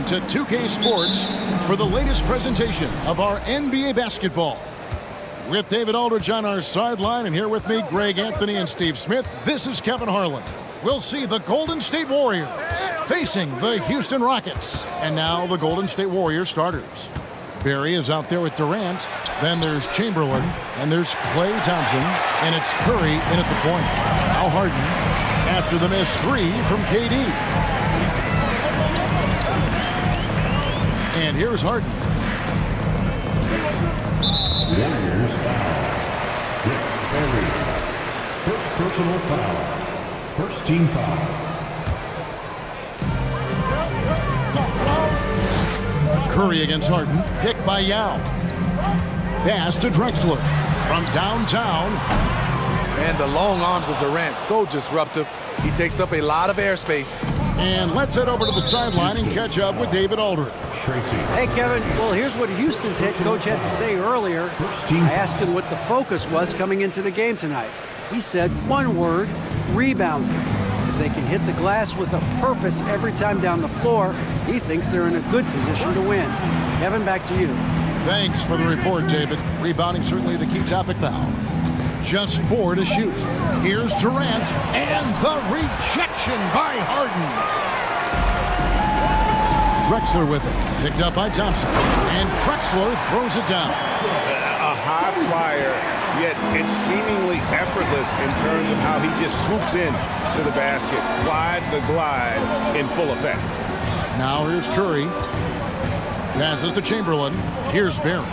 to 2K Sports for the latest presentation of our NBA basketball. With David Aldridge on our sideline, and here with me, Greg Anthony and Steve Smith, this is Kevin Harlan. We'll see the Golden State Warriors facing the Houston Rockets. And now the Golden State Warriors starters. Barry is out there with Durant. Then there's Chamberlain. And there's Klay Thompson. And it's Curry in at the point. Now Harden after the missed three from KD. And here's Harden. Warriors foul. Rick Barry. First personal foul. First team foul. Curry against Harden. Picked by Yao. Pass to Drexler from downtown. And the long arms of Durant, so disruptive. He takes up a lot of airspace. And let's head over to the sideline and catch up with David Aldridge. Tracy. Hey, Kevin. Well, here's what Houston's head coach had to say earlier. I asked him what the focus was coming into the game tonight. He said one word, rebounding. If they can hit the glass with a purpose every time down the floor, he thinks they're in a good position to win. Kevin, back to you. Thanks for the report, David. Rebounding certainly the key topic now. Just 4 to shoot. Here's Durant, and the rejection by Harden. Drexler with it. Picked up by Thompson. And Drexler throws it down. A high flyer, yet it's seemingly effortless in terms of how he just swoops in to the basket. Clyde the glide in full effect. Now here's Curry. Passes to Chamberlain. Here's Barry.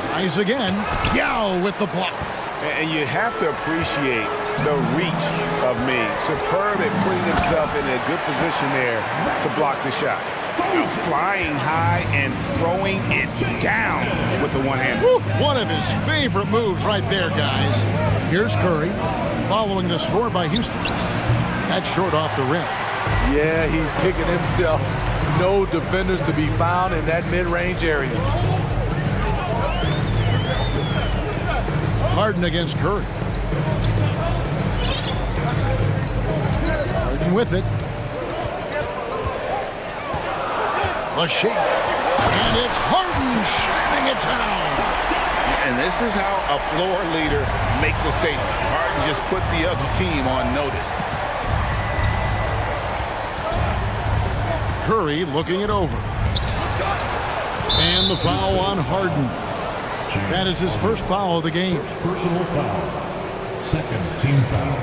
Tries again. Yao with the block. And you have to appreciate the reach of Ming. Superb at putting himself in a good position there to block the shot. Flying high and throwing it down with the one hand. One of his favorite moves right there, guys. Here's Curry following the score by Houston. That's short off the rim. Yeah, he's kicking himself. No defenders to be found in that mid-range area. Harden against Curry. Harden with it. A shake. And it's Harden shutting it down. And this is how a floor leader makes a statement. Harden just put the other team on notice. Curry looking it over. And the foul on Harden. That is his first foul of the game. First personal foul. Second team foul.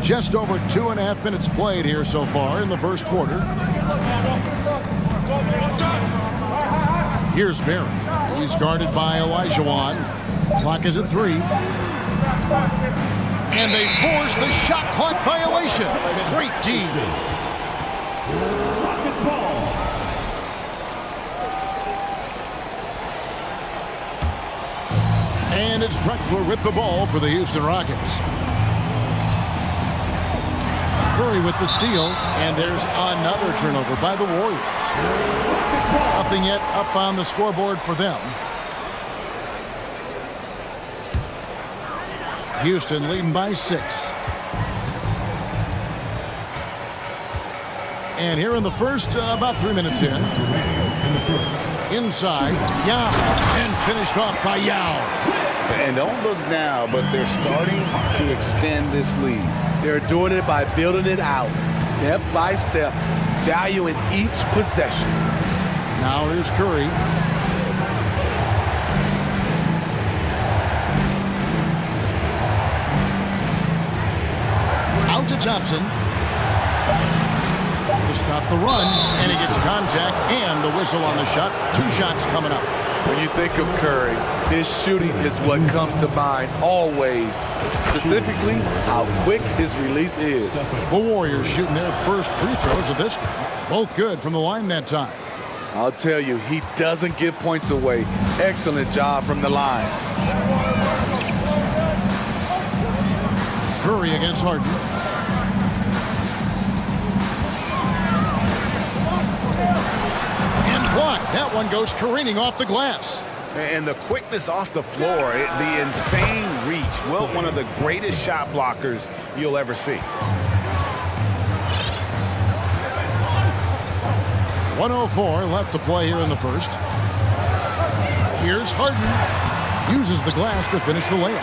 Just over 2.5 minutes played here so far in the first quarter. Here's Barry. He's guarded by Olajuwon. Clock is at 3. And they force the shot clock violation. Great D. Rockets ball. And it's Drexler with the ball for the Houston Rockets. Curry with the steal, and there's another turnover by the Warriors. Nothing yet up on the scoreboard for them. Houston leading by 6. And here in the first, about 3 minutes in. Inside, Yao, and finished off by Yao. And don't look now, but they're starting to extend this lead. They're doing it by building it out, step by step, valuing each possession. Now here's Curry. Out to Thompson. To stop the run, and he gets contact and the whistle on the shot. 2 shots coming up. When you think of Curry, his shooting is what comes to mind always. Specifically, how quick his release is. The Warriors shooting their first free throws of this game. Both good from the line that time. I'll tell you, he doesn't give points away. Excellent job from the line. Curry against Harden. And blocked. That one goes careening off the glass. And the quickness off the floor, the insane reach. Well, one of the greatest shot blockers you'll ever see. 1:04 left to play here in the first. Here's Harden. Uses the glass to finish the layup.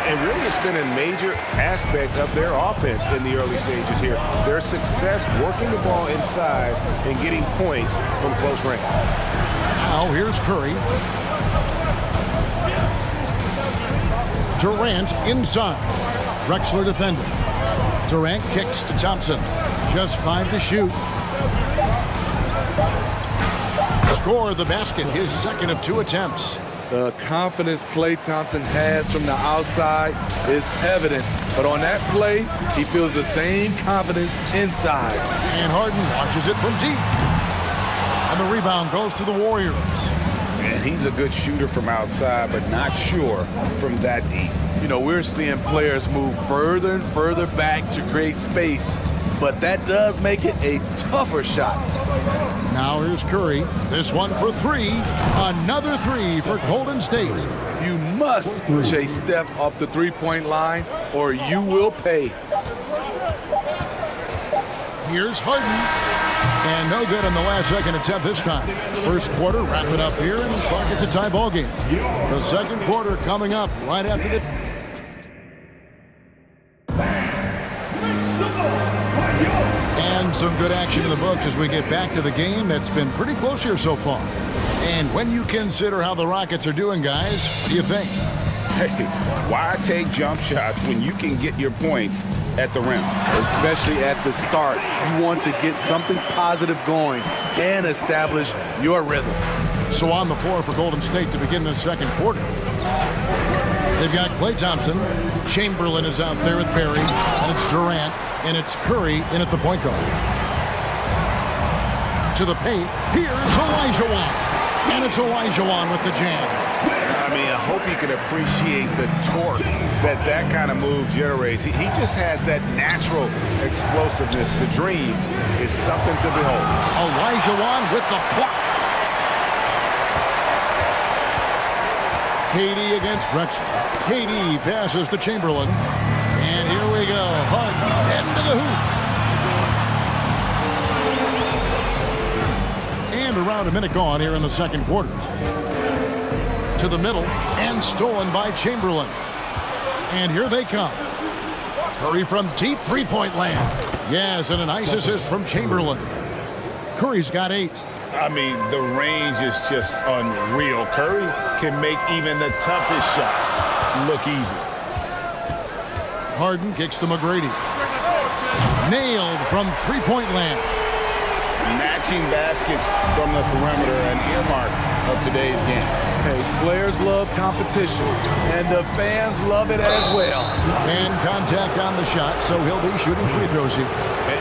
And really, it's been a major aspect of their offense in the early stages here. Their success working the ball inside and getting points from close range. Now here's Curry. Durant inside. Drexler defending. Durant kicks to Thompson. Just 5 to shoot. Score the basket, his second of 2 attempts. The confidence Klay Thompson has from the outside is evident. But on that play, he feels the same confidence inside. And Harden launches it from deep. And the rebound goes to the Warriors. And he's a good shooter from outside, but not sure from that deep. You know, we're seeing players move further and further back to create space, but that does make it a tougher shot. Now here's Curry. This one for 3. Another 3 for Golden State. You must chase Steph off the three-point line, or you will pay. Here's Harden. And no good on the last second attempt this time. First quarter, wrap it up here, and the clock, it's a tie ball game. The second quarter coming up right after the... And some good action in the books as we get back to the game that's been pretty close here so far. And when you consider how the Rockets are doing, guys, what do you think? Hey, why take jump shots when you can get your points at the rim? Especially at the start. You want to get something positive going and establish your rhythm. So on the floor for Golden State to begin the second quarter. They've got Klay Thompson. Chamberlain is out there with Barry. And it's Durant. And it's Curry in at the point guard. To the paint. Here's Olajuwon. And it's Olajuwon with the jam. I mean, I hope you can appreciate the torque that kind of move generates. He just has that natural explosiveness. The dream is something to behold. Olajuwon with the block. KD against Drexler. KD passes to Chamberlain. And here we go. Harden into the hoop. And around a minute gone here in the second quarter. To the middle and stolen by Chamberlain. And here they come. Curry from deep three-point land. Yes, and a nice assist from Chamberlain. Curry's got 8. I mean, the range is just unreal. Curry can make even the toughest shots look easy. Harden kicks to McGrady. Nailed from three-point land. Matching baskets from the perimeter, an earmark of today's game. Hey, players love competition, and the fans love it as well. And contact on the shot, so he'll be shooting free throws here.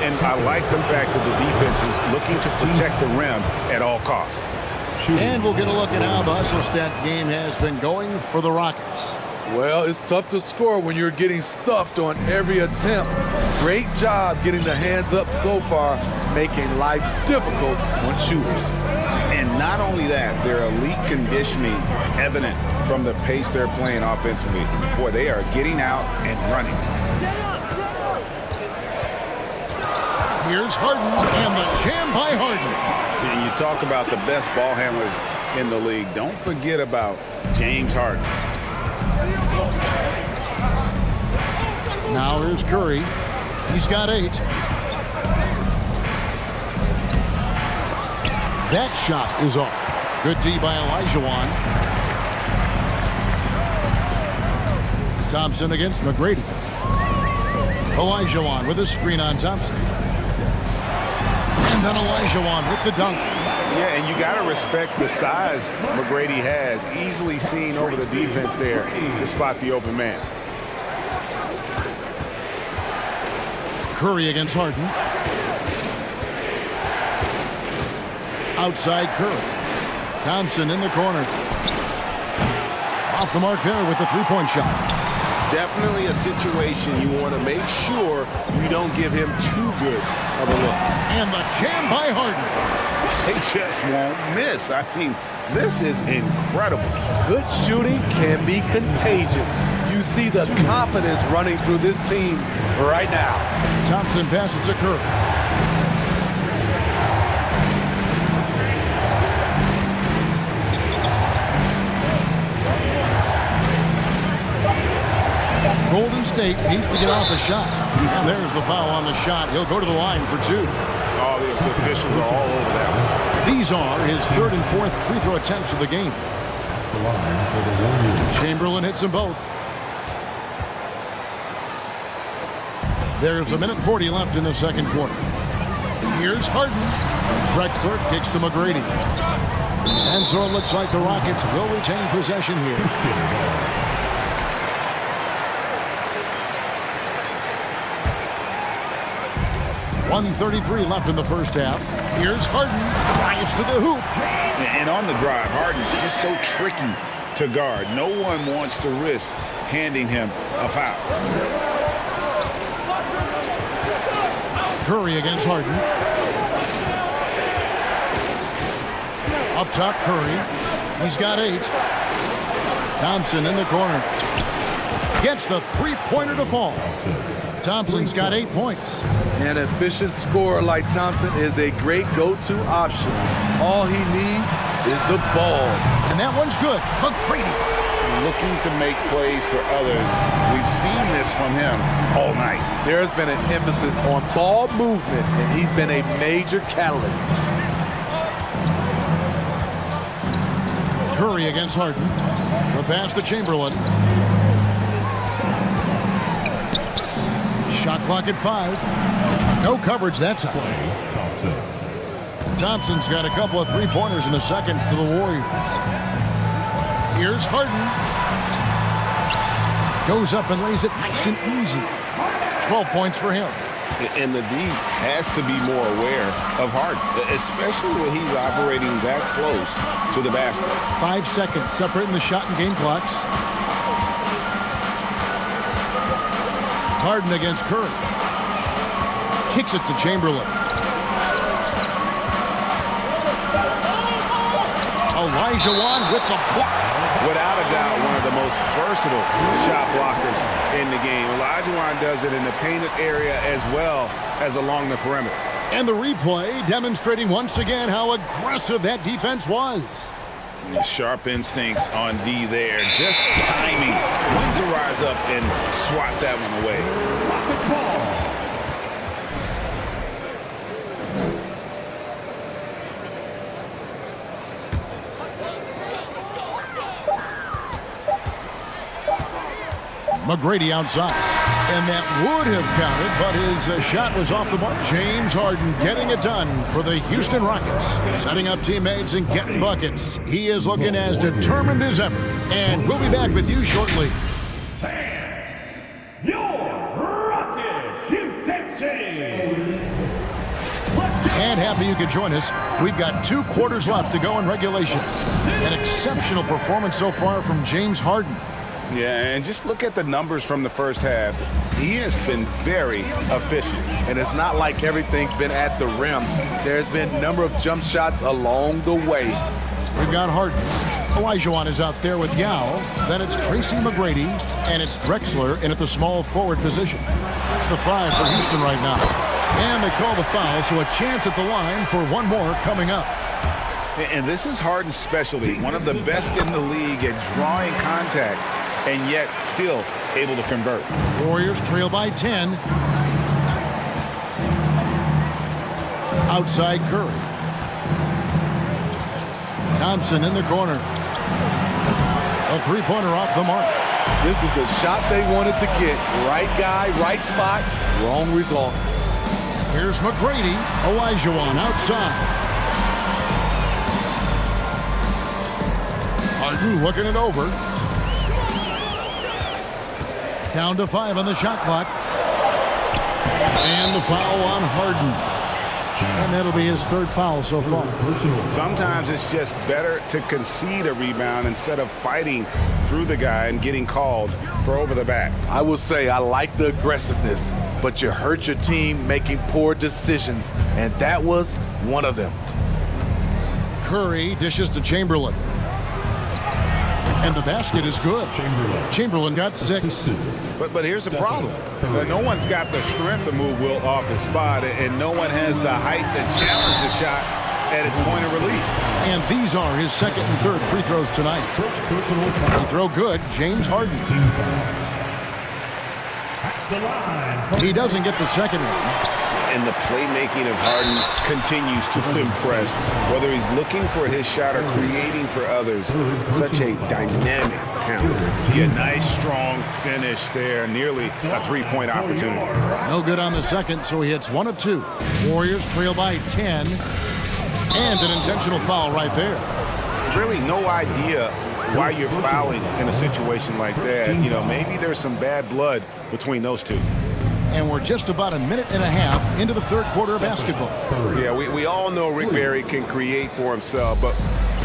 And I like the fact that the defense is looking to protect the rim at all costs. And we'll get a look at how the hustle stat game has been going for the Rockets. Well, it's tough to score when you're getting stuffed on every attempt. Great job getting the hands up so far, making life difficult on shooters. And not only that, their elite conditioning evident from the pace they're playing offensively. Boy, they are getting out and running. Here's Harden, and the jam by Harden. And you talk about the best ball handlers in the league. Don't forget about James Harden. Now here's Curry. He's got 8. That shot is off. Good D by Olajuwon. Thompson against McGrady. Olajuwon with a screen on Thompson. And then Olajuwon with the dunk. Yeah, and you got to respect the size McGrady has. Easily seen over the defense there to spot the open man. Curry against Harden. Outside Curry. Thompson in the corner. Off the mark there with the three-point shot. Definitely a situation you want to make sure you don't give him too good of a look. And the jam by Harden. They just won't miss. I mean, This is incredible. Good shooting can be contagious. You see the confidence running through this team right now. Thompson passes to Curry. Golden State needs to get off a shot. And there's the foul on the shot. He'll go to the line for two. All the officials are all over that one. These are his third and fourth free throw attempts of the game. The line for the Warriors. Chamberlain hits them both. There's 1:40 left in the second quarter. Here's Harden. Drexler kicks to McGrady. And so it looks like the Rockets will retain possession here. 1:33 left in the first half. Here's Harden. Drives to the hoop. And on the drive, Harden is just so tricky to guard. No one wants to risk handing him a foul. Curry against Harden. Up top, Curry. He's got 8. Thompson in the corner. Gets the three-pointer to fall. Thompson's got 8 points. An efficient scorer like Thompson is a great go-to option. All he needs is the ball. And that one's good. McGrady. Looking to make plays for others. We've seen this from him all night. There's been an emphasis on ball movement, and he's been a major catalyst. Curry against Harden. The pass to Chamberlain. Shot clock at 5. No coverage that time. Thompson's got a couple of three-pointers in the second for the Warriors. Here's Harden. Goes up and lays it nice and easy. 12 points for him. And the D has to be more aware of Harden, especially when he's operating that close to the basket. 5 seconds separating the shot and game clocks. Harden against Curry. Kicks it to Chamberlain. Olajuwon with the block. Without a doubt, one of the most versatile shot blockers in the game. Olajuwon does it in the painted area as well as along the perimeter. And the replay demonstrating once again how aggressive that defense was. Sharp instincts on D there. Just timing when to rise up and swat that one away. McGrady outside. And that would have counted, but his shot was off the mark. James Harden getting it done for the Houston Rockets. Setting up teammates and getting buckets. He is looking as determined as ever. And we'll be back with you shortly. Your Rockets, Houston City. And happy you could join us. We've got 2 quarters left to go in regulation. An exceptional performance so far from James Harden. Yeah, and just look at the numbers from the first half. He has been very efficient. And it's not like everything's been at the rim. There's been a number of jump shots along the way. We've got Harden. Olajuwon is out there with Yao. Then it's Tracy McGrady, and it's Drexler in at the small forward position. It's the 5 for Houston right now. And they call the foul, so a chance at the line for one more coming up. And this is Harden's specialty, one of the best in the league at drawing contact, and yet still able to convert. Warriors trail by 10. Outside Curry. Thompson in the corner. A three-pointer off the mark. This is the shot they wanted to get. Right guy, right spot, wrong result. Here's McGrady. Olajuwon outside. Harden looking it over. Down to 5 on the shot clock. And the foul on Harden. And that'll be his 3rd foul so far. Sometimes it's just better to concede a rebound instead of fighting through the guy and getting called for over the back. I will say I like the aggressiveness, but you hurt your team making poor decisions, and that was one of them. Curry dishes to Chamberlain. And the basket is good. Chamberlain got 6. But here's the problem. No one's got the strength to move Wilt off his spot, and no one has the height to challenge the shot at its point of release. And these are his second and third free throws tonight. Free throw good, James Harden. He doesn't get the second one. And the playmaking of Harden continues to impress. Whether he's looking for his shot or creating for others, such a dynamic talent. Yeah, nice, strong finish there. Nearly a three-point opportunity. No good on the second, so he hits 1 of 2. Warriors trail by 10. And an intentional foul right there. Really no idea why you're fouling in a situation like that. You know, maybe there's some bad blood between those two. And we're just about a minute and a half into the third quarter of basketball. Yeah, we all know Rick Barry can create for himself, but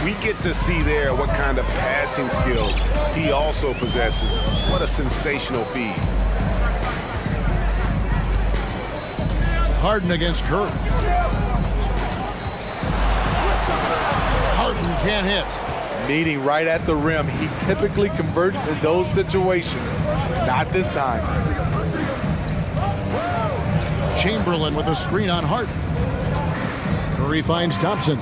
we get to see there what kind of passing skills he also possesses. What a sensational feed. Harden against Curry. Harden can't hit. Meeting right at the rim. He typically converts in those situations. Not this time. Chamberlain with a screen on Harden. Curry finds Thompson.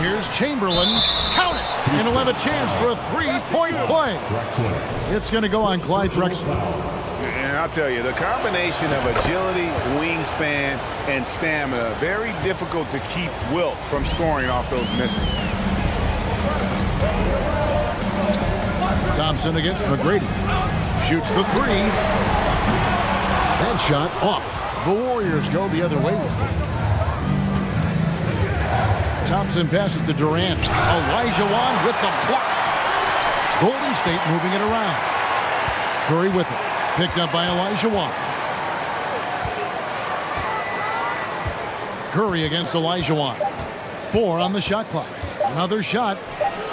Here's Chamberlain. Count it! And he'll have a chance for a three-point play. It's going to go on Clyde Drexler. And I'll tell you, the combination of agility, wingspan, and stamina, very difficult to keep Wilt from scoring off those misses. Thompson against McGrady. Shoots the 3. That shot off. The Warriors go the other way with it. Thompson passes to Durant. Olajuwon with the block. Golden State moving it around. Curry with it. Picked up by Olajuwon. Curry against Olajuwon. 4 on the shot clock. Another shot.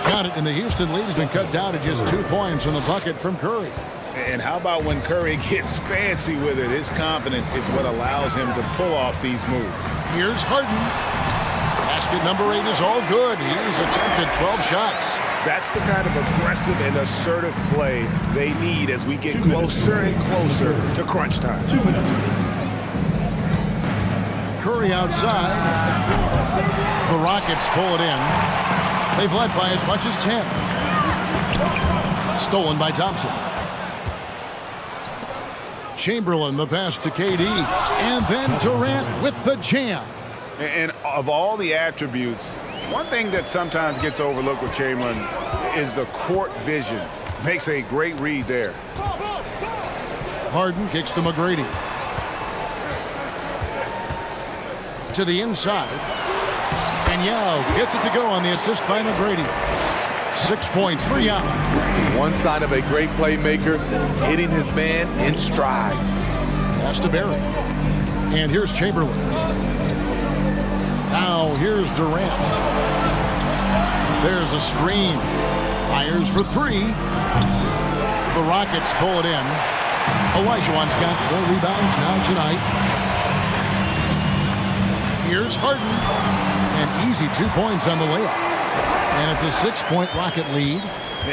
Got it, and the Houston lead has been cut down to just 2 points from the bucket from Curry. And how about when Curry gets fancy with it? His confidence is what allows him to pull off these moves. Here's Harden. Basket number 8 is all good. He's attempted 12 shots. That's the kind of aggressive and assertive play they need as we get closer and closer to crunch time. Curry outside. The Rockets pull it in. They've led by as much as 10. Stolen by Thompson. Chamberlain, the pass to KD. And then Durant with the jam. And of all the attributes, one thing that sometimes gets overlooked with Chamberlain is the court vision. Makes a great read there. Harden kicks to McGrady. To the inside. And Yao gets it to go on the assist by McGrady. 6 points for Yao. One sign of a great playmaker, hitting his man in stride. Pass to Barry. And here's Chamberlain. Now here's Durant. There's a screen. Fires for 3. The Rockets pull it in. Olajuwon's got 4 rebounds now tonight. Here's Harden. An easy 2 points on the layup. And it's a 6-point Rocket lead.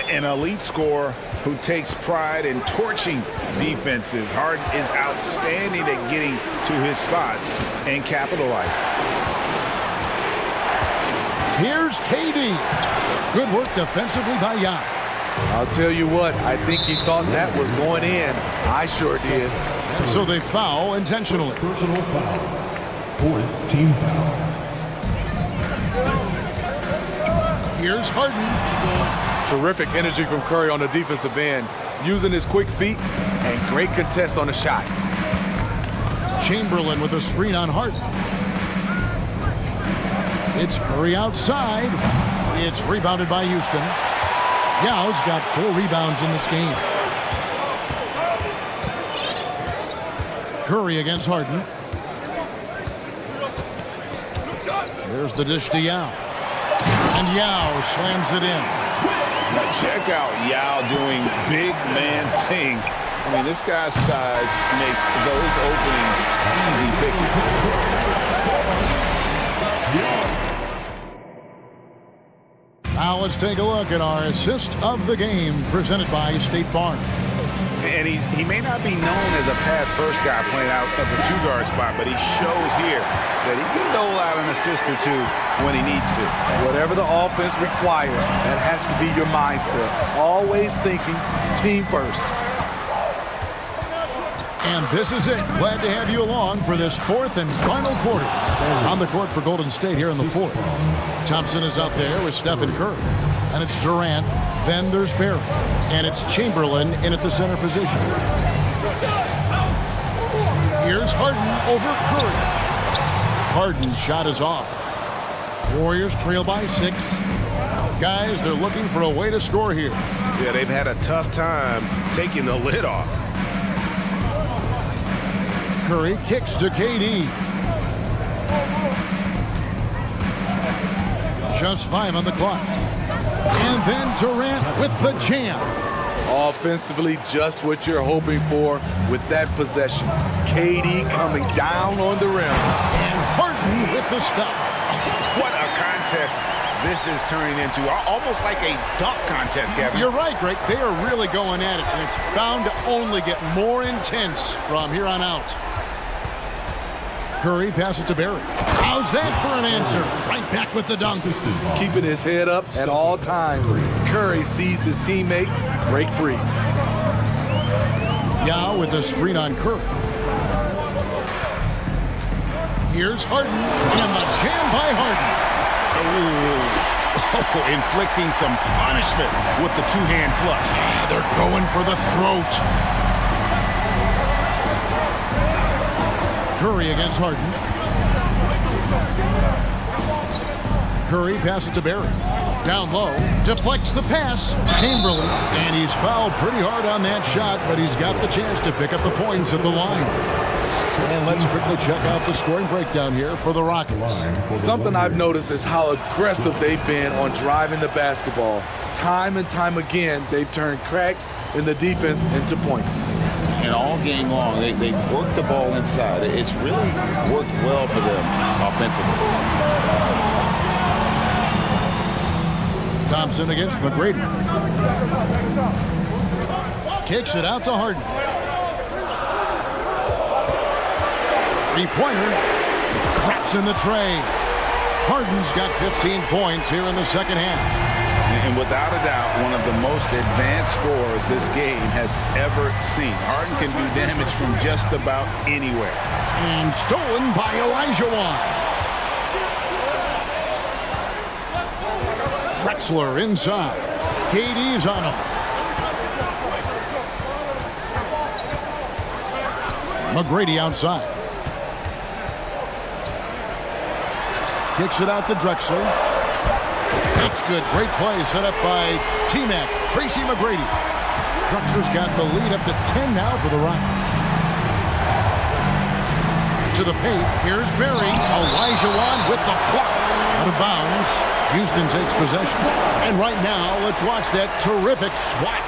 An elite scorer who takes pride in torching defenses. Harden is outstanding at getting to his spots and capitalizing. Here's KD. Good work defensively by Yao. I'll tell you what, I think he thought that was going in. I sure did. And so they foul intentionally. Personal foul. 4th team foul. Here's Harden. Terrific energy from Curry on the defensive end, using his quick feet and great contest on the shot. Chamberlain with a screen on Harden. It's Curry outside. It's rebounded by Houston. Yao's got 4 rebounds in this game. Curry against Harden. There's the dish to Yao. And Yao slams it in. Now check out Yao doing big man things. I mean, this guy's size makes those openings easy picking. Now let's take a look at our assist of the game presented by State Farm. And he may not be known as a pass-first guy playing out of the two-guard spot, but he shows here that he can dole out an assist or two when he needs to. Whatever the offense requires, that has to be your mindset. Always thinking team first. And this is it. Glad to have you along for this fourth and final quarter. On the court for Golden State here in the fourth. Thompson is out there with Stephen Curry. And it's Durant. Then there's Barry. And it's Chamberlain in at the center position. Here's Harden over Curry. Harden's shot is off. Warriors trail by 6. Guys, they're looking for a way to score here. Yeah, they've had a tough time taking the lid off. Curry kicks to KD. Just 5 on the clock. And then Durant with the jam. Offensively, just what you're hoping for with that possession. KD coming down on the rim. And Harden with the stuff. What a contest this is turning into. Almost like a dunk contest, Kevin. You're right, Greg. They are really going at it, and it's bound to only get more intense from here on out. Curry passes to Barry. How's that for an answer? Right back with the dunk. Keeping his head up at all times. Curry sees his teammate break free. Yao with a screen on Curry. Here's Harden, and the jam by Harden. Oh, inflicting some punishment with the two-hand flush. Yeah, they're going for the throat. Curry against Harden. Curry passes to Barry. Down low, deflects the pass. Chamberlain, and he's fouled pretty hard on that shot, but he's got the chance to pick up the points at the line. And let's quickly check out the scoring breakdown here for the Rockets. Something I've noticed is how aggressive they've been on driving the basketball. Time and time again, they've turned cracks in the defense into points. And all game long, they work the ball inside. It's really worked well for them offensively. Thompson against McGrady. Kicks it out to Harden. Three-pointer. Drops in the tray. Harden's got 15 points here in the second half. And without a doubt, one of the most advanced scorers this game has ever seen. Harden can do damage from just about anywhere. And stolen by Olajuwon. Drexler inside. KD's on him. McGrady outside. Kicks it out to Drexler. That's good. Great play set up by T-Mac, Tracy McGrady. Drexler's got the lead up to 10 now for the Rockets. To the paint. Here's Barry. Olajuwon with the block. Out of bounds. Houston takes possession. And right now, let's watch that terrific swat.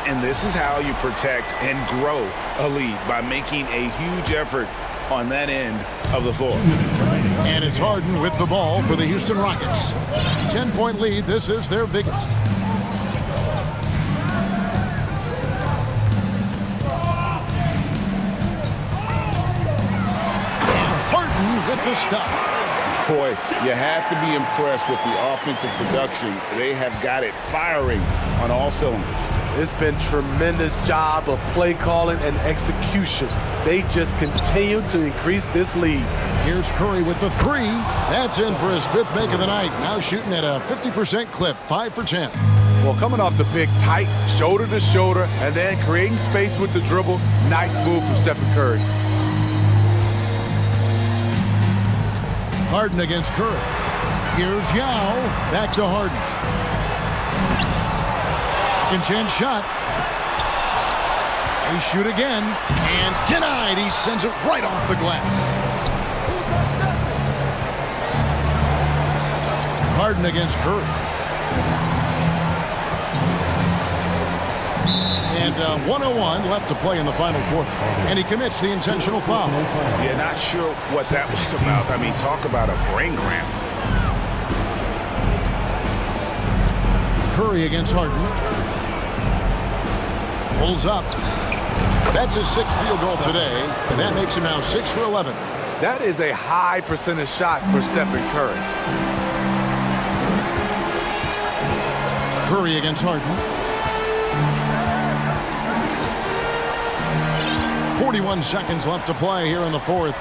And this is how you protect and grow a lead, by making a huge effort on that end of the floor. And it's Harden with the ball for the Houston Rockets. 10-point lead. This is their biggest. And Harden with the stop. Boy, you have to be impressed with the offensive production. They have got it firing on all cylinders. It's been tremendous job of play calling and execution. They just continue to increase this lead. Here's Curry with the three. That's in for his 5th make of the night. Now shooting at a 50% clip, 5 for 10. Well, coming off the pick, tight, shoulder to shoulder, and then creating space with the dribble. Nice move from Stephen Curry. Harden against Curry. Here's Yao. Back to Harden. Second chance shot. They shoot again. And denied. He sends it right off the glass. Harden against Curry. And 1:01 left to play in the final quarter. And he commits the intentional foul. Yeah, not sure what that was about. I mean, talk about a brain cramp. Curry against Harden. Pulls up. That's his 6th field goal today, and that makes him now 6 for 11. That is a high percentage shot for Stephen Curry. Curry against Harden. 41 seconds left to play here in the fourth.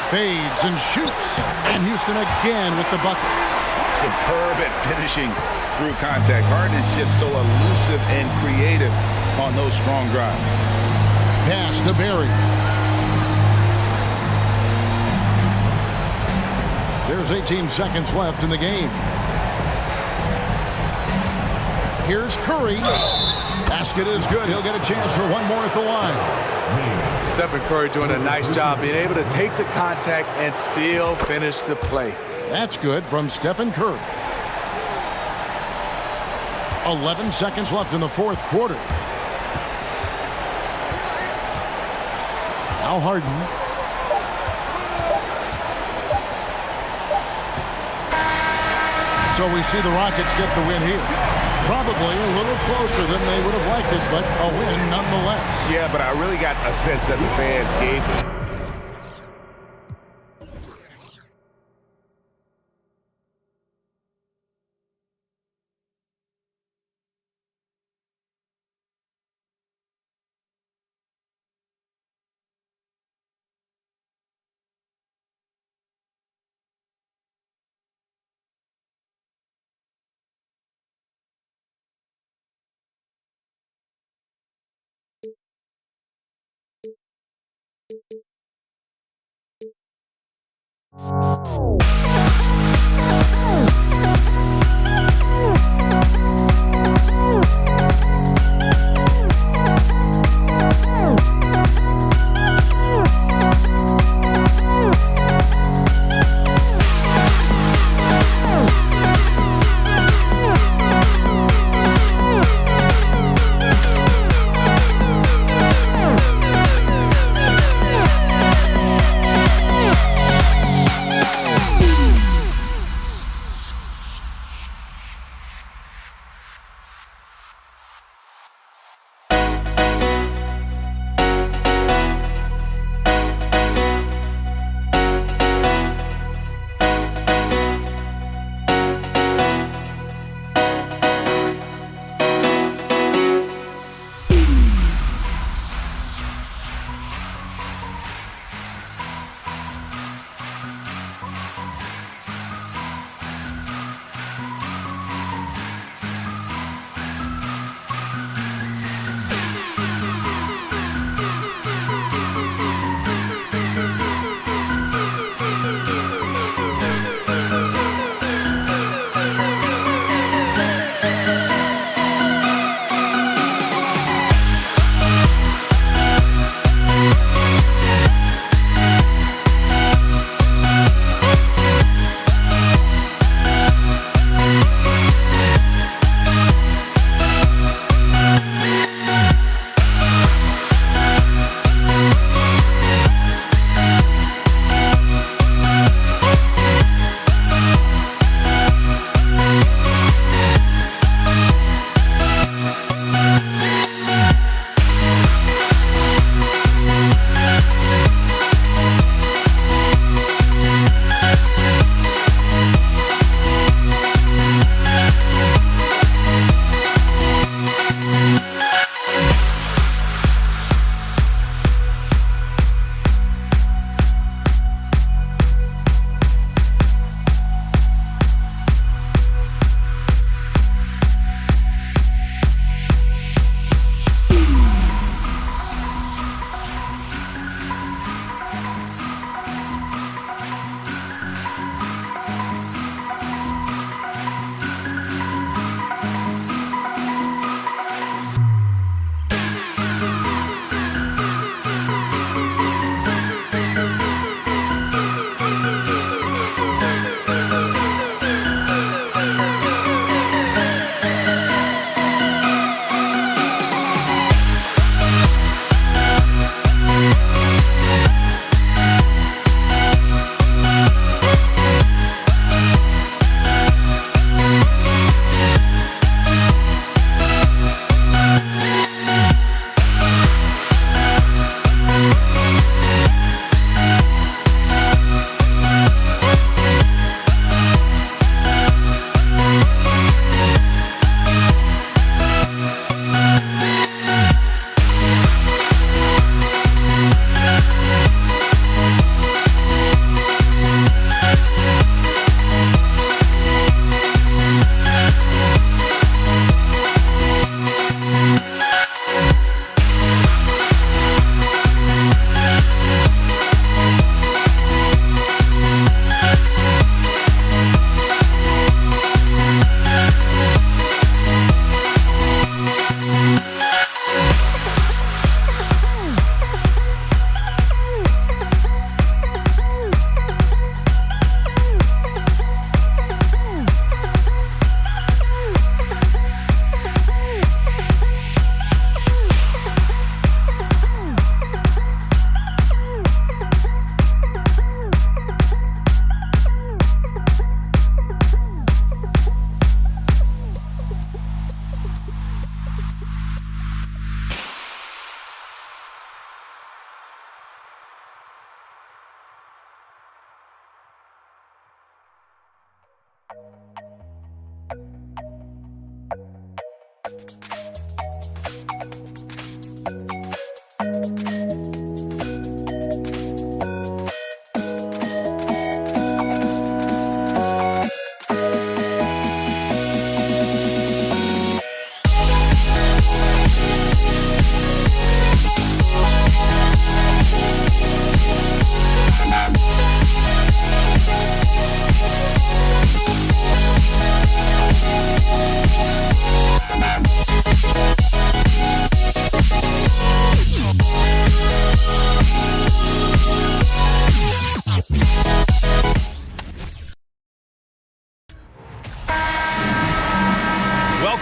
Fades and shoots. And Houston again with the bucket. Superb at finishing through contact. Harden is just so elusive and creative on those strong drives. Pass to Barry. There's 18 seconds left in the game. Here's Curry. Basket is good. He'll get a chance for one more at the line. Stephen Curry doing a nice job being able to take the contact and still finish the play. That's good from Stephen Curry. 11 seconds left in the fourth quarter. Now Harden. So we see the Rockets get the win here. Probably a little closer than they would have liked it, but a win nonetheless. Yeah, but I really got a sense that the fans gave them.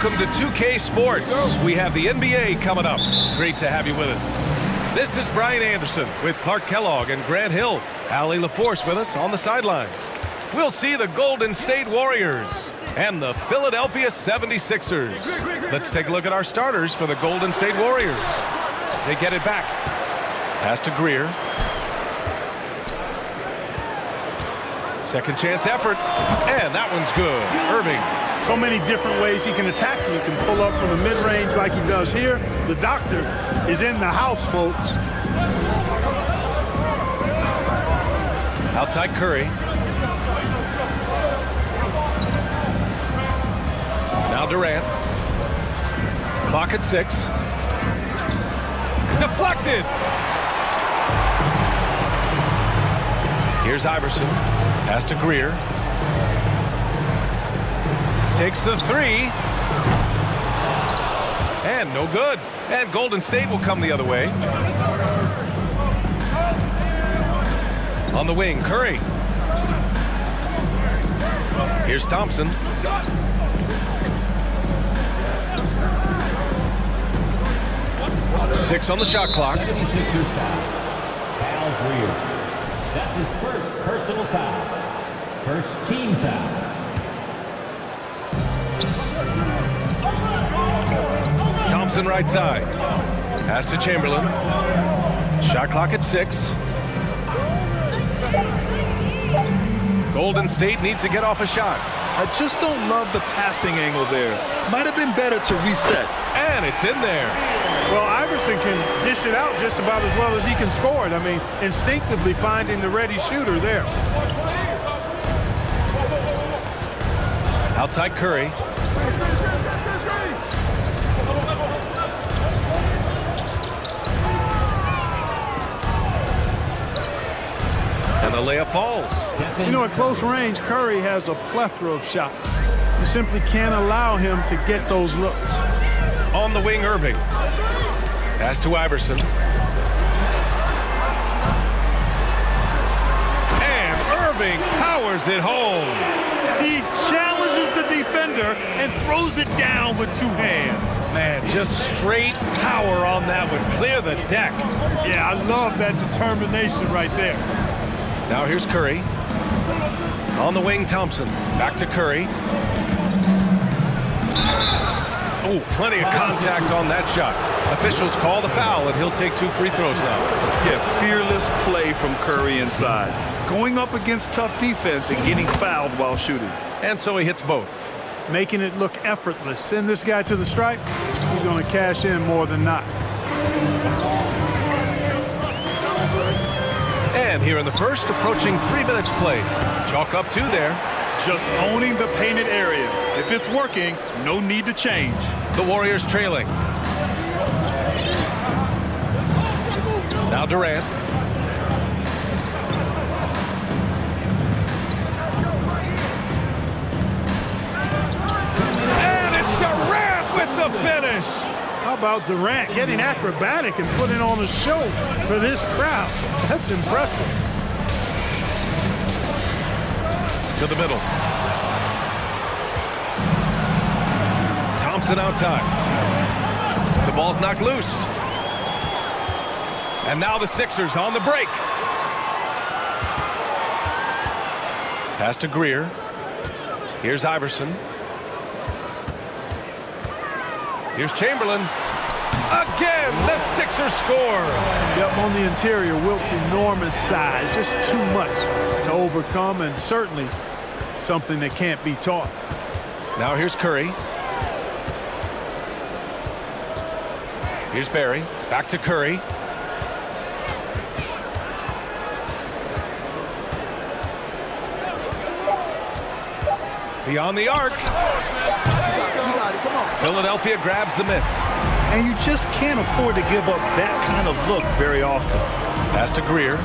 Welcome to 2K Sports. We have the NBA coming up. Great to have you with us. This is Brian Anderson with Clark Kellogg and Grant Hill. Allie LaForce with us on the sidelines. We'll see the Golden State Warriors and the Philadelphia 76ers. Let's take a look at our starters for the Golden State Warriors. They get it back. Pass to Greer. Second chance effort, and that one's good. Irving. So many different ways he can attack you. He can pull up from the mid-range like he does here. The doctor is in the house, folks. Outside Curry. Now Durant. Clock at 6. Deflected. Here's Iverson. Pass to Greer. Takes the 3. And no good. And Golden State will come the other way. On the wing, Curry. Here's Thompson. Six on the shot clock. 76ers foul. Al Greer. That's his first personal foul. First team foul. Thompson right side. Pass to Chamberlain. Shot clock at 6. Golden State needs to get off a shot. I just don't love the passing angle there. Might have been better to reset. And it's in there. Well, Iverson can dish it out just about as well as he can score it. I mean, instinctively finding the ready shooter there. Outside Curry. And the layup falls. You know, at close range, Curry has a plethora of shots. You simply can't allow him to get those looks. On the wing, Irving. Pass to Iverson. And Irving powers it home. He challenges the defender and throws it down with two hands. Man, just straight power on that one. Clear the deck. Yeah, I love that determination right there. Now here's Curry. On the wing, Thompson. Back to Curry. Oh, plenty of contact on that shot. Officials call the foul, and he'll take 2 free throws now. Yeah, fearless play from Curry inside. Going up against tough defense and getting fouled while shooting. And so he hits both. Making it look effortless. Send this guy to the stripe. He's going to cash in more than not. And here in the first, approaching 3 minutes played. Chalk up 2 there. Just owning the painted area. If it's working, no need to change. The Warriors trailing. Now Durant. And it's Durant with the finish. How about Durant getting acrobatic and putting on a show for this crowd? That's impressive. To the middle. Thompson outside. The ball's knocked loose. And now the Sixers on the break. Pass to Greer. Here's Iverson. Here's Chamberlain. Again, the Sixers score. Yep, on the interior, Wilt's enormous size. Just too much to overcome, and certainly something that can't be taught. Now here's Curry. Here's Barry. Back to Curry. Beyond the arc. Philadelphia grabs the miss. And you just can't afford to give up that kind of look very often. Pass to Greer.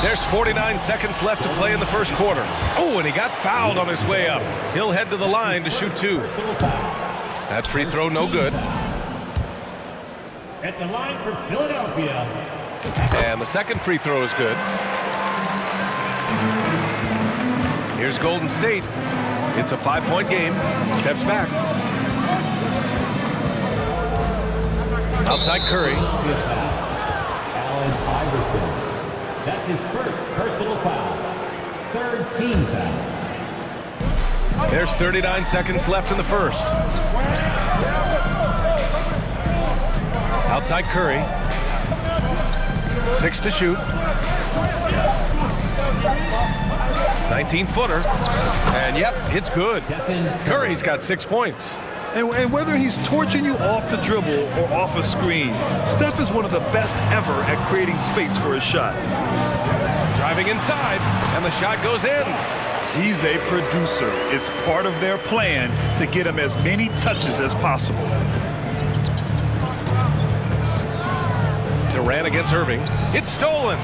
There's 49 seconds left to play in the first quarter. Oh, and he got fouled on his way up. He'll head to the line to shoot 2. That free throw no good. At the line for Philadelphia. And the second free throw is good. Here's Golden State. It's a 5-point game. Steps back. Outside Curry. Allen Iverson. That's his first personal foul. Third team foul. There's 39 seconds left in the first. Outside Curry. 6 to shoot. 19-footer. And yep, it's good. Curry's got 6 points. And whether he's torching you off the dribble or off a screen, Steph is one of the best ever at creating space for his shot. Driving inside, and the shot goes in. He's a producer. It's part of their plan to get him as many touches as possible. Durant against Irving. It's stolen.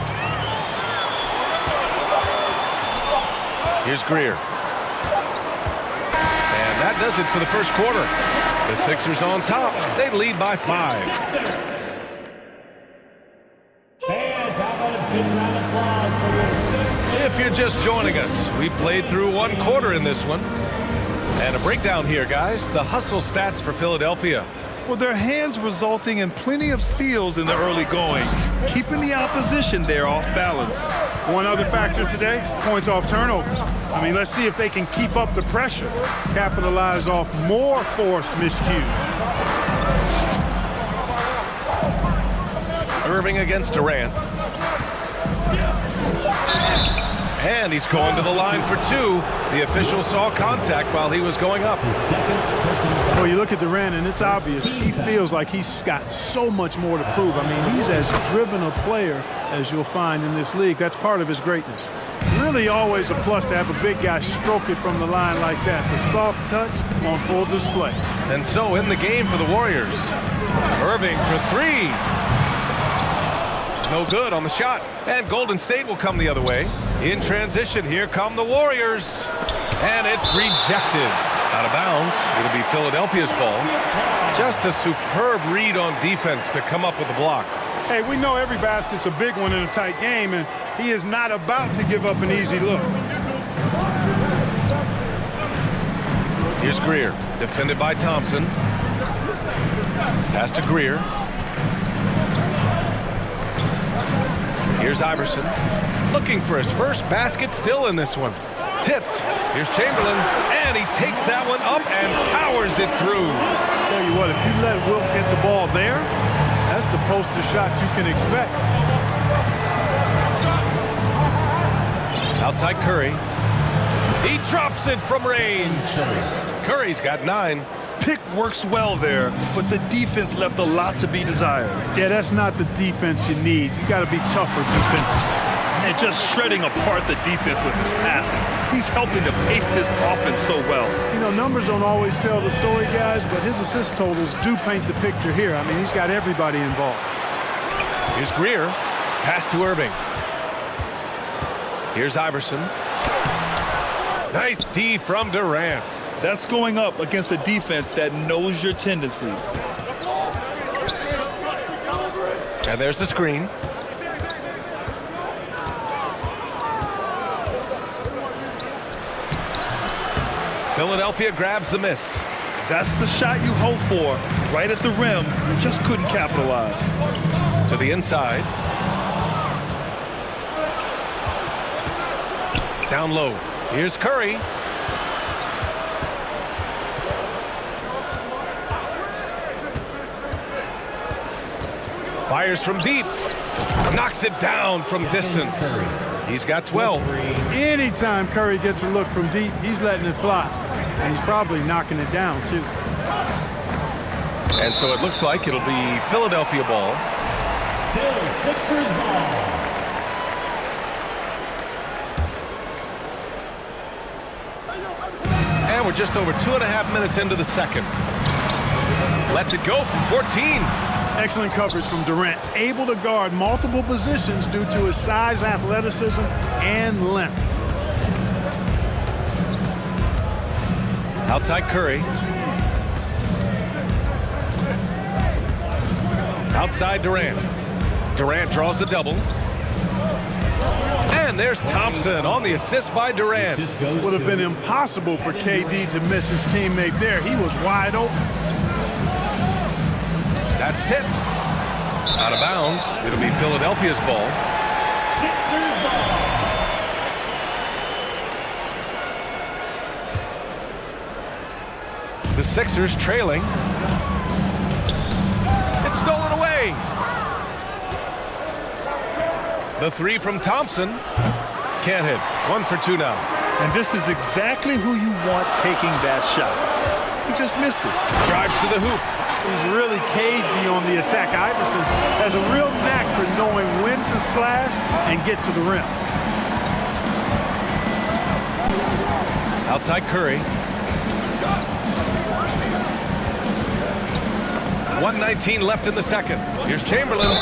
Here's Greer. And that does it for the first quarter. The Sixers on top. They lead by 5. If you're just joining us, we played through 1 quarter in this one. And a breakdown here, guys. The hustle stats for Philadelphia. Well, their hands resulting in plenty of steals in the early going, keeping the opposition there off balance. One other factor today, points off turnover. I mean, let's see if they can keep up the pressure, capitalize off more forced miscues. Irving against Durant. And he's going to the line for 2. The official saw contact while he was going up. Well, you look at Durant, and it's obvious. He feels like he's got so much more to prove. I mean, he's as driven a player as you'll find in this league. That's part of his greatness. Really always a plus to have a big guy stroke it from the line like that. The soft touch on full display. And so in the game for the Warriors. Irving for 3. No good on the shot. And Golden State will come the other way. In transition, here come the Warriors. And it's rejected. Out of bounds. It'll be Philadelphia's ball. Just a superb read on defense to come up with the block. Hey, we know every basket's a big one in a tight game, and he is not about to give up an easy look. Here's Greer, defended by Thompson. Pass to Greer. Here's Iverson, looking for his first basket still in this one. Tipped. Here's Chamberlain, and he takes that one up and powers it through. Tell you what, if you let Wilt get the ball there, that's the poster shot you can expect. Outside Curry. He drops it from range. Curry's got 9. Pick works well there, but the defense left a lot to be desired. Yeah, that's not the defense you need. You got to be tougher defensively. And just shredding apart the defense with his passing. He's helping to pace this offense so well. You know, numbers don't always tell the story, guys, but his assist totals do paint the picture here. I mean, he's got everybody involved. Here's Greer. Pass to Irving. Here's Iverson. Nice D from Durant. That's going up against a defense that knows your tendencies. And there's the screen. Philadelphia grabs the miss. That's the shot you hope for. Right at the rim, just couldn't capitalize. To the inside. Down low. Here's Curry. Fires from deep. Knocks it down from distance. He's got 12. Anytime Curry gets a look from deep, he's letting it fly. And he's probably knocking it down, too. And so it looks like it'll be Philadelphia ball. Still Sixers ball. And we're just over 2.5 minutes into the second. Lets it go from 14. Excellent coverage from Durant, able to guard multiple positions due to his size, athleticism, and length. Outside Curry. Outside Durant. Durant draws the double. And there's Thompson on the assist by Durant. Would have been impossible for KD to miss his teammate there. He was wide open. That's tipped. Out of bounds. It'll be Philadelphia's ball. Sixers ball. The Sixers trailing. It's stolen away. The three from Thompson. Can't hit. 1 for 2 now. And this is exactly who you want taking that shot. He just missed it. Drives to the hoop. He's really cagey on the attack. Iverson has a real knack for knowing when to slash and get to the rim. Outside Curry. 1:19 left in the second. Here's Chamberlain.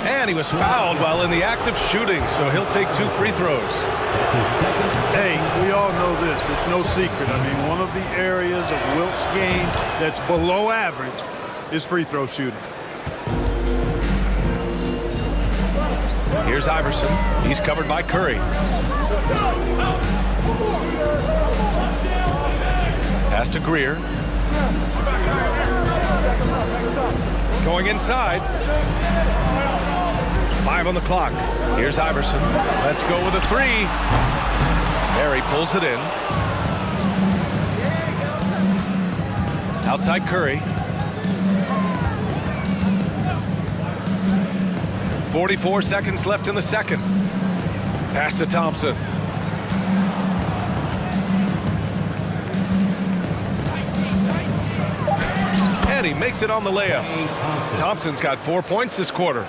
And he was fouled while in the act of shooting, so he'll take 2 free throws. That's his second. Hey, we all know this. It's no secret. I mean, one of the areas of Wilt's game that's below average is free throw shooting. Here's Iverson. He's covered by Curry. Pass to Greer. Going inside. 5 on the clock. Here's Iverson. Let's go with a 3. There he pulls it in. Outside Curry. 44 seconds left in the second. Pass to Thompson. And he makes it on the layup. Thompson's got 4 points this quarter.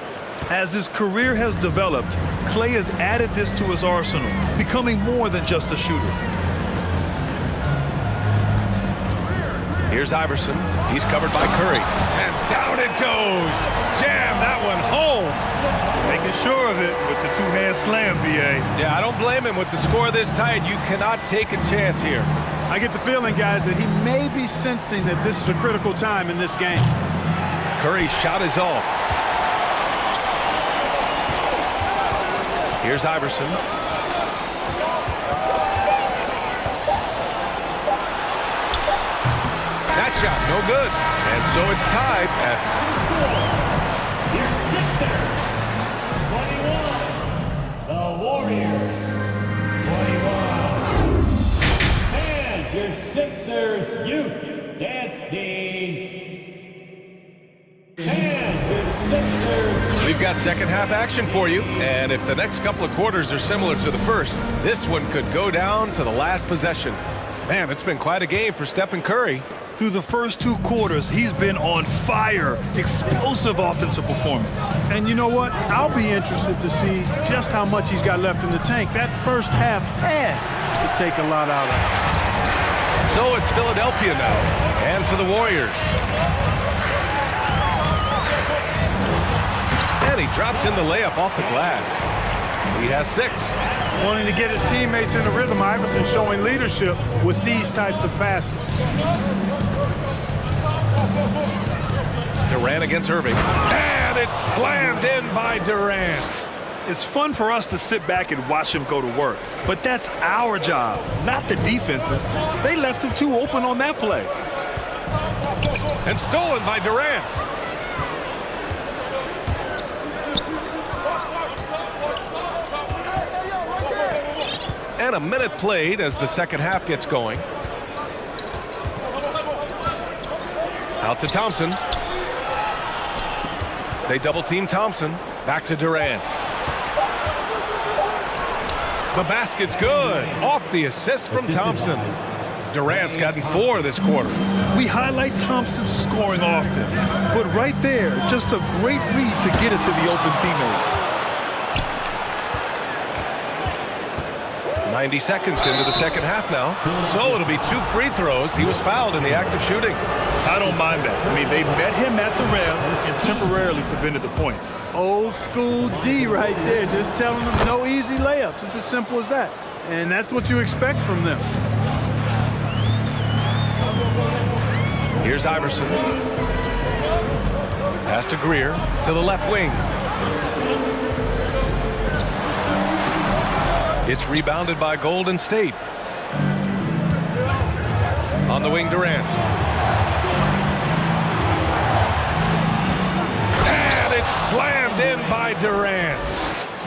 As his career has developed, Klay has added this to his arsenal, becoming more than just a shooter. Here's Iverson. He's covered by Curry. And down it goes. Jam that one home. Making sure of it with the two-hand slam, B.A. Yeah, I don't blame him with the score this tight. You cannot take a chance here. I get the feeling, guys, that he may be sensing that this is a critical time in this game. Curry's shot is off. Here's Iverson. That shot, no good. And so it's tied at... Your Sixers youth dance team. And your Sixers. We've got second half action for you. And if the next couple of quarters are similar to the first, this one could go down to the last possession. Man, it's been quite a game for Stephen Curry. Through the first 2 quarters, he's been on fire. Explosive offensive performance. And you know what? I'll be interested to see just how much he's got left in the tank. That first half had to take a lot out of it. So it's Philadelphia now, and for the Warriors. And he drops in the layup off the glass. He has 6. Wanting to get his teammates in the rhythm, Iverson showing leadership with these types of passes. Durant against Irving. And it's slammed in by Durant. It's fun for us to sit back and watch him go to work, but that's our job, not the defense's. They left him too open on that play. And stolen by Durant. And a minute played as the second half gets going. Out to Thompson. They double team Thompson. Back to Durant. The basket's good. Off the assist from Thompson. Durant's gotten 4 this quarter. We highlight Thompson's scoring often, but right there, just a great read to get it to the open teammate. 90 seconds into the second half now. So it'll be 2 free throws. He was fouled in the act of shooting. I don't mind that. I mean, they met him at the rim and temporarily prevented the points. Old school D right there, just telling them no easy layups. It's as simple as that. And that's what you expect from them. Here's Iverson. Pass to Greer to the left wing. It's rebounded by Golden State. On the wing, Durant. And it's slammed in by Durant.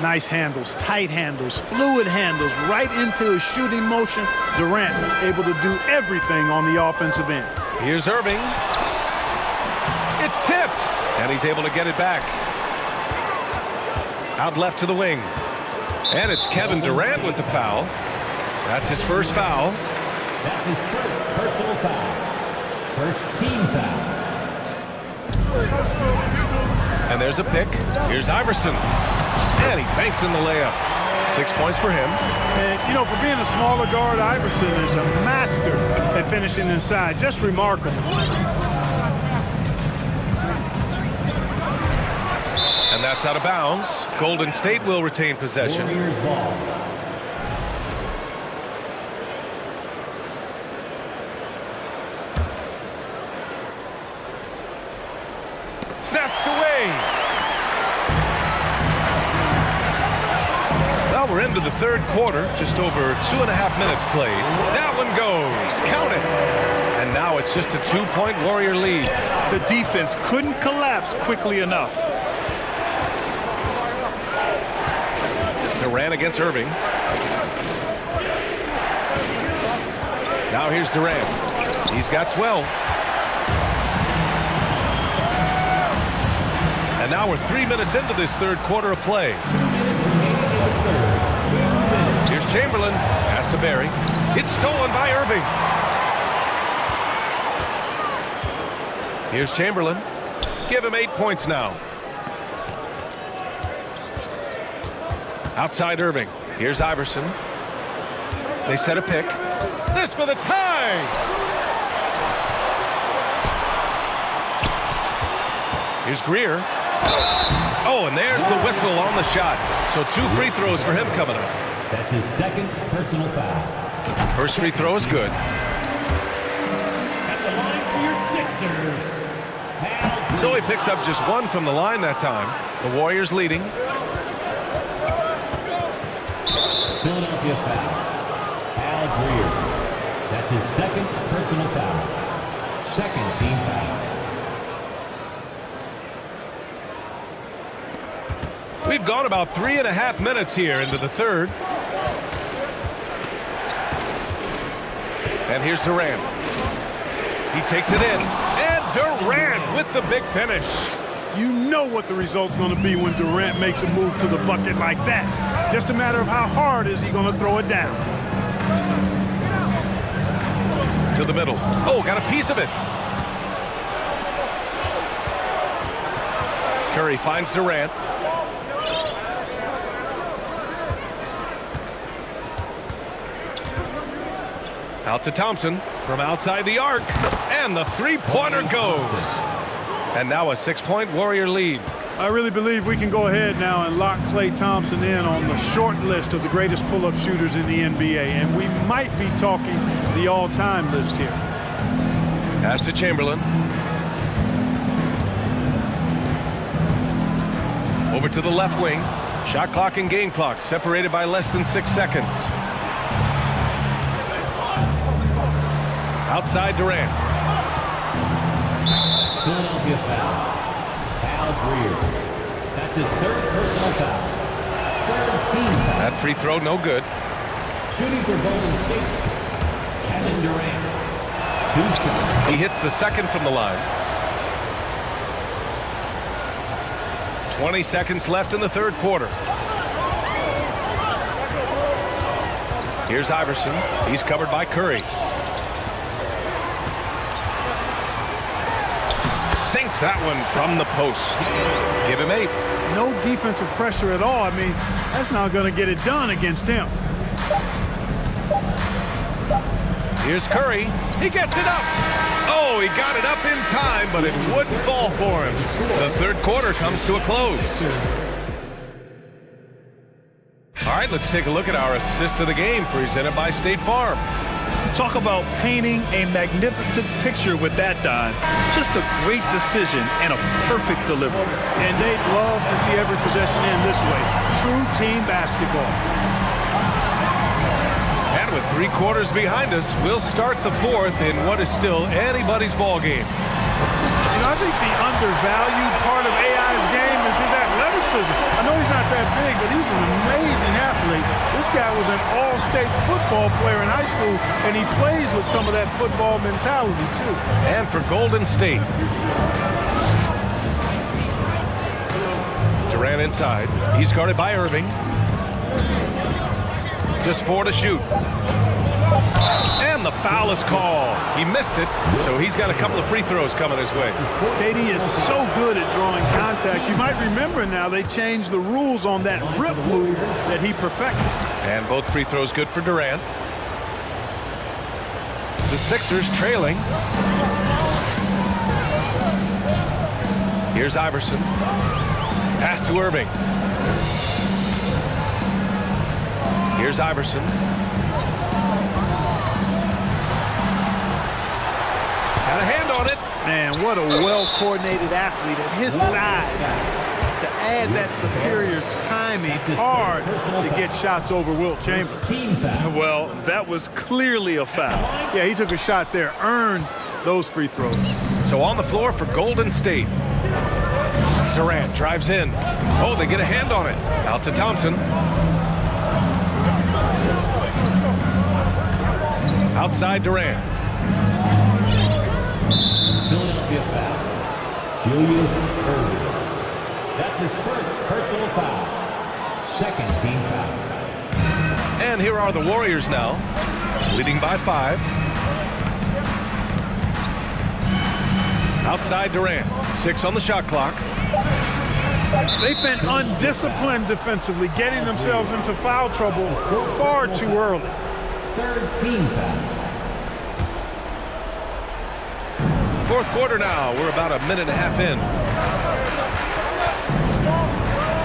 Nice handles, tight handles, fluid handles, right into his shooting motion. Durant able to do everything on the offensive end. Here's Irving. It's tipped, and he's able to get it back. Out left to the wing. And it's Kevin Durant with the foul. That's his first foul. That's his first personal foul. First team foul. And there's a pick. Here's Iverson. And he banks in the layup. 6 points for him. And, you know, for being a smaller guard, Iverson is a master at finishing inside. Just remarkable. And that's out of bounds. Golden State will retain possession. Warriors ball. Snatched away. Well, we're into the third quarter. Just over 2.5 minutes played. That one goes. Count it. And now it's just a 2-point Warrior lead. The defense couldn't collapse quickly enough. Durant against Irving. Now here's Durant. He's got 12. And now we're 3 minutes into this third quarter of play. Here's Chamberlain. Pass to Barry. It's stolen by Irving. Here's Chamberlain. Give him 8 points now. Outside Irving. Here's Iverson. They set a pick. This for the tie. Here's Greer. Oh, and there's the whistle on the shot. So 2 free throws for him coming up. That's his second personal foul. First free throw is good. At the line for your Sixers. So he picks up just 1 from the line that time. The Warriors leading. Philadelphia foul. Al Greer. That's his second personal foul. Second team foul. We've gone about 3.5 minutes here into the third. And here's Durant. He takes it in. And Durant with the big finish. You know what the result's going to be when Durant makes a move to the bucket like that. Just a matter of how hard is he going to throw it down. To the middle. Oh, got a piece of it. Curry finds Durant. Out to Thompson from outside the arc. And the three-pointer goes. And now a 6-point Warrior lead. I really believe we can go ahead now and lock Klay Thompson in on the short list of the greatest pull-up shooters in the NBA. And we might be talking the all-time list here. Pass to Chamberlain. Over to the left wing. Shot clock and game clock separated by less than 6 seconds. Outside Durant. Philadelphia foul. Al Greer. That's his third personal foul. Third team foul. That free throw no good. Shooting for Golden State. Kevin Durant. 2 shots. He hits the second from the line. 20 seconds left in the third quarter. Here's Iverson. He's covered by Curry. sinks that one from the post. Give him 8. No defensive pressure at all. I mean, that's not going to get it done against him. Here's Curry. He gets it up. Oh, he got it up in time, but it wouldn't fall for him. The third quarter comes to a close. All right, let's take a look at our assist of the game presented by State Farm. Talk about painting a magnificent picture with that, Don. Just a great decision and a perfect delivery. And they'd love to see every possession end this way. True team basketball. And with 3 quarters behind us, we'll start the fourth in what is still anybody's ball game. You know, I think the undervalued part of AI's game is his athleticism. I know he's not that big, but he's an amazing athlete. This guy was an all-state football player in high school, and he plays with some of that football mentality, too. And for Golden State. Durant inside. He's guarded by Irving. Just 4 to shoot. And the foul is called. He missed it, so he's got a couple of free throws coming his way. KD is so good at drawing contact. You might remember now they changed the rules on that rip move that he perfected. And both free throws good for Durant. The Sixers trailing. Here's Iverson. Pass to Irving. Here's Iverson. Got a hand on it. Man, what a well-coordinated athlete at his size. To add that superior timing, hard to get shots over Wilt Chamberlain. Well, that was clearly a foul. Yeah, he took a shot there, earned those free throws. So on the floor for Golden State. Durant drives in. Oh, they get a hand on it. Out to Thompson. Outside Durant. Philadelphia foul. Julius Erving. That's his first personal foul. Second team foul. And here are the Warriors now, leading by 5. Outside Durant. 6 on the shot clock. They've been undisciplined defensively, getting themselves into foul trouble far too early. Third team foul. Fourth quarter now. We're about a minute and a half in.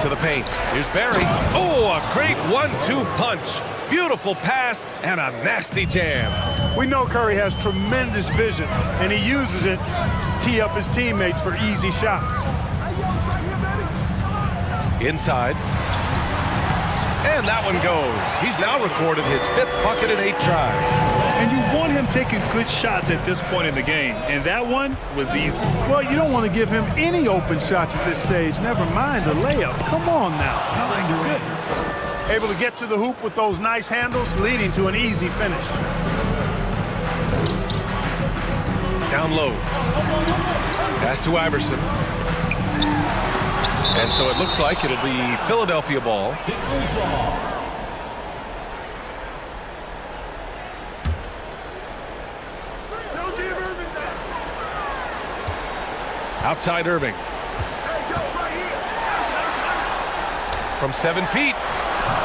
To the paint. Here's Barry. Oh, a great 1-2 punch. Beautiful pass and a nasty jam. We know Curry has tremendous vision, and he uses it to tee up his teammates for easy shots. Inside. And that one goes. He's now recorded his 5th bucket in 8 tries. And you want him taking good shots at this point in the game, and that one was easy. Well, you don't want to give him any open shots at this stage, never mind a layup. Come on now. My goodness. Able to get to the hoop with those nice handles, leading to an easy finish. Down low. Pass to Iverson. And so it looks like it'll be Philadelphia ball. Outside Irving. From 7 feet.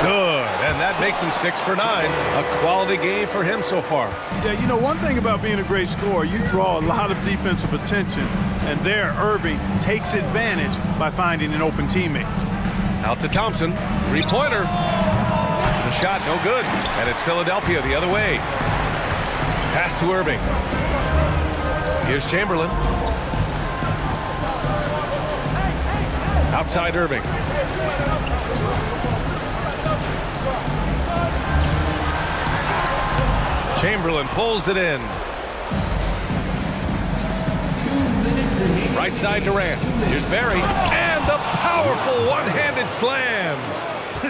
Good. And that makes him 6 for 9. A quality game for him so far. Yeah, you know, one thing about being a great scorer, you draw a lot of defensive attention. And there, Irving takes advantage by finding an open teammate. Out to Thompson. 3-pointer. The shot no good. And it's Philadelphia the other way. Pass to Irving. Here's Chamberlain. Outside Irving. Chamberlain pulls it in. Right side Durant. Here's Barry. And the powerful one-handed slam.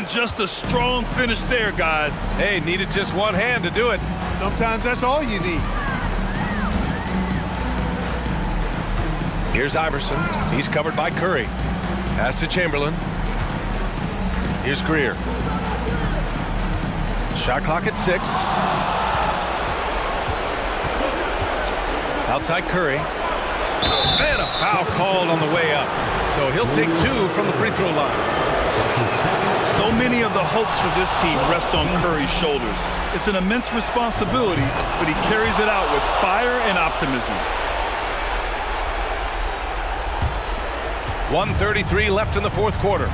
Just a strong finish there, guys. Hey, needed just one hand to do it. Sometimes that's all you need. Here's Iverson. He's covered by Curry. Pass to Chamberlain. Here's Greer. Shot clock at 6. Outside Curry. And a foul called on the way up. So he'll take 2 from the free throw line. So many of the hopes for this team rest on Curry's shoulders. It's an immense responsibility, but he carries it out with fire and optimism. 1:33 left in the fourth quarter.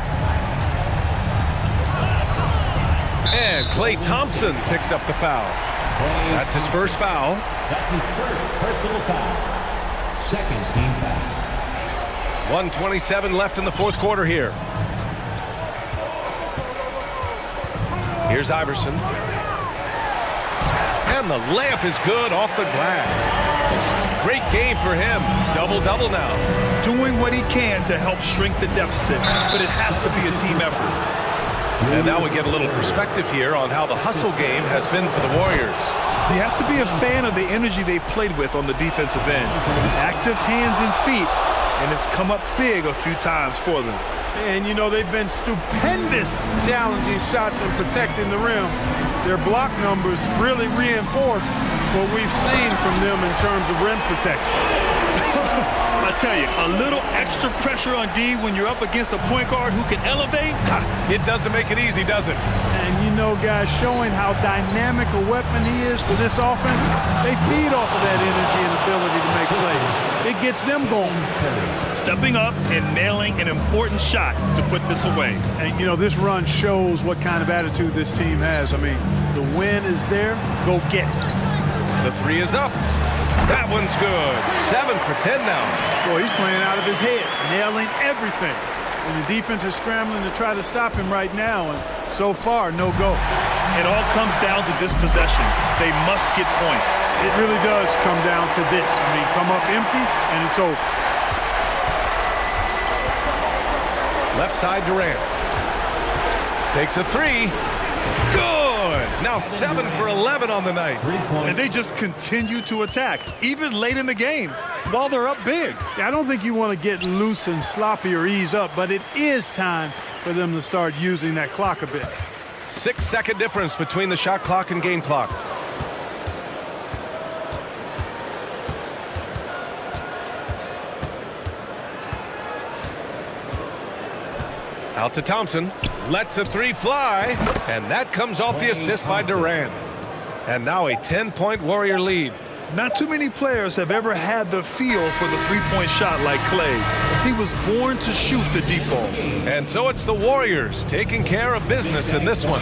And Klay Thompson picks up the foul. That's his first foul. That's his first personal foul. Second team foul. 1:27 left in the fourth quarter here. Here's Iverson. And the layup is good off the glass. Great game for him. Double-double now. Doing what he can to help shrink the deficit, but it has to be a team effort. And now we get a little perspective here on how the hustle game has been for the Warriors. You have to be a fan of the energy they've played with on the defensive end. Active hands and feet, and it's come up big a few times for them. And, you know, they've been stupendous challenging shots and protecting the rim. Their block numbers really reinforce what we've seen from them in terms of rim protection. I tell you, a little extra pressure on D when you're up against a point guard who can elevate. It doesn't make it easy, does it? And, you know, guys, showing how dynamic a weapon he is for this offense, they feed off of that energy and ability to make plays. It gets them going. Stepping up and nailing an important shot to put this away. And, you know, this run shows what kind of attitude this team has. I mean, the win is there. Go get it. The 3 is up. That one's good. 7 for 10 now. Boy, he's playing out of his head, nailing everything. And the defense is scrambling to try to stop him right now. And so far, no go. It all comes down to this possession. They must get points. It really does come down to this. I mean, come up empty, and it's over. Left side Durant. Takes a 3. Good. Now 7 for 11 on the night. And they just continue to attack, even late in the game, while they're up big. I don't think you want to get loose and sloppy or ease up, but it is time for them to start using that clock a bit. 6-second difference between the shot clock and game clock. Out to Thompson. Lets the 3 fly. And that comes off the assist by Durant. And now a 10-point Warrior lead. Not too many players have ever had the feel for the three-point shot like Klay. He was born to shoot the deep ball. And so it's the Warriors taking care of business in this one.